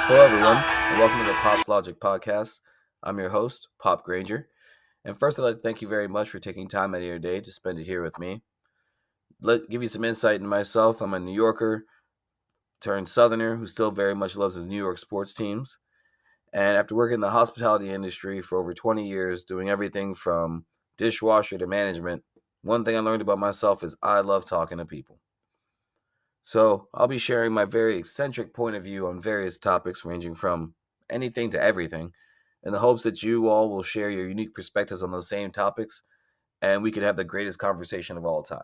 Hello, everyone, and welcome to the Pop's Logic podcast. I'm your host, Pop Granger. And first, I'd like to thank you very much for taking time out of your day to spend it here with me. Give you some insight into myself. I'm a New Yorker turned Southerner who still very much loves his New York sports teams. And after working in the hospitality industry for over 20 years, doing everything from dishwasher to management, one thing I learned about myself is I love talking to people. So I'll be sharing my very eccentric point of view on various topics ranging from anything to everything in the hopes that you all will share your unique perspectives on those same topics and we can have the greatest conversation of all time.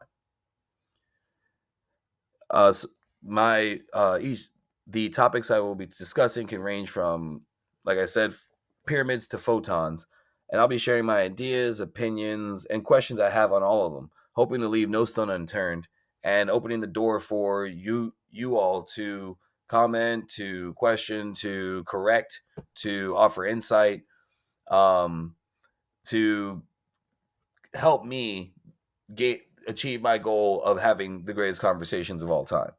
So the topics I will be discussing can range from, like I said, pyramids to photons, and I'll be sharing my ideas, opinions, and questions I have on all of them, hoping to leave no stone unturned and opening the door for you all to comment, to question, to correct, to offer insight, to help me achieve my goal of having the greatest conversations of all time.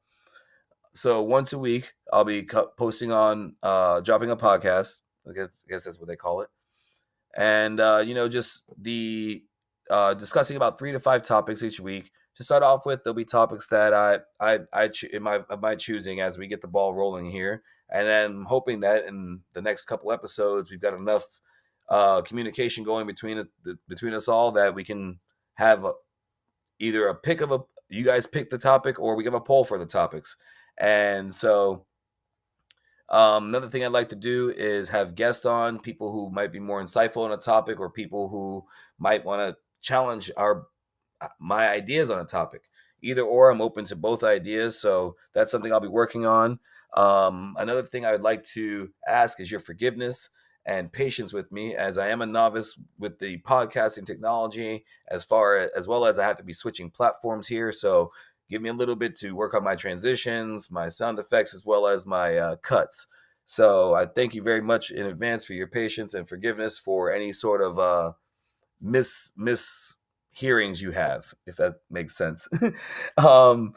So once a week, I'll be posting on, dropping a podcast. I guess that's what they call it, and just discussing about 3 to 5 topics each week. To start off with, there'll be topics that in my choosing as we get the ball rolling here, and then I'm hoping that in the next couple episodes we've got enough communication going between us all that we can have either a pick of you guys pick the topic or we give a poll for the topics. And so another thing I'd like to do is have guests on, people who might be more insightful on a topic or people who might want to challenge my ideas on a topic. Either or, I'm open to both ideas. So that's something I'll be working on. Another thing I would like to ask is your forgiveness and patience with me, as I am a novice with the podcasting technology, as well as I have to be switching platforms here. So give me a little bit to work on my transitions, my sound effects, as well as my cuts. So I thank you very much in advance for your patience and forgiveness for any sort of mis hearings you have, if that makes sense. um,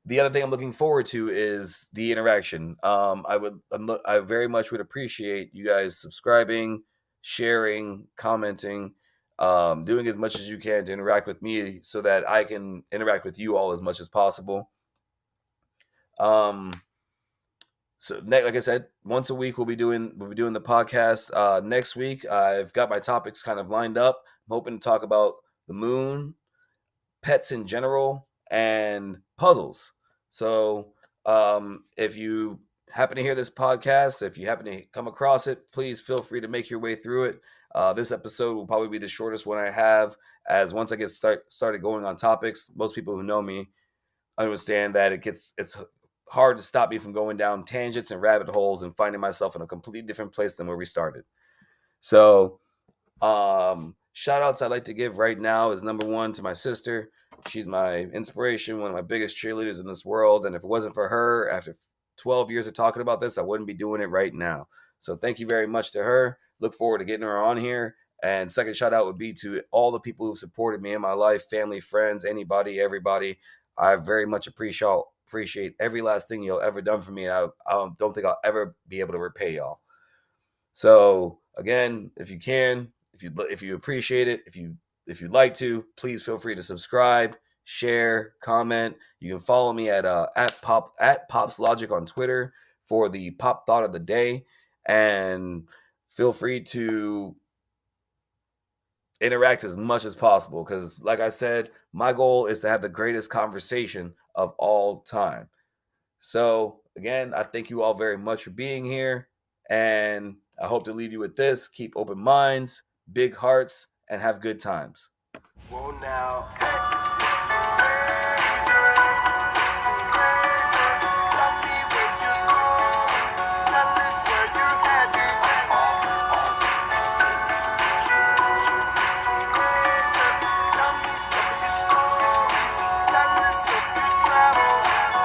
the other thing I'm looking forward to is the interaction. I very much would appreciate you guys subscribing, sharing, commenting, doing as much as you can to interact with me so that I can interact with you all as much as possible. Like I said, once a week we'll be doing the podcast. Next week I've got my topics kind of lined up. I'm hoping to talk about the moon, pets in general, and puzzles. So if you happen to hear this podcast, if you happen to come across it, please feel free to make your way through it. This episode will probably be the shortest one I have, as once I get started going on topics, most people who know me understand that it's hard to stop me from going down tangents and rabbit holes and finding myself in a completely different place than where we started. So shout outs I'd like to give right now is number one to my sister. She's my inspiration, one of my biggest cheerleaders in this world. And if it wasn't for her, after 12 years of talking about this, I wouldn't be doing it right now. So thank you very much to her. Look forward to getting her on here. And second shout out would be to all the people who've supported me in my life, family, friends, anybody, everybody. I very much appreciate every last thing y'all ever done for me. And I don't think I'll ever be able to repay y'all. So again, if you can, if you appreciate it, if you'd like to, please feel free to subscribe, share, comment. You can follow me at Pop's Logic on Twitter for the pop thought of the day, and feel free to interact as much as possible, because like I said, my goal is to have the greatest conversation of all time. So again, I thank you all very much for being here, and I hope to leave you with this: keep open minds, big hearts, and have good times. Well, now.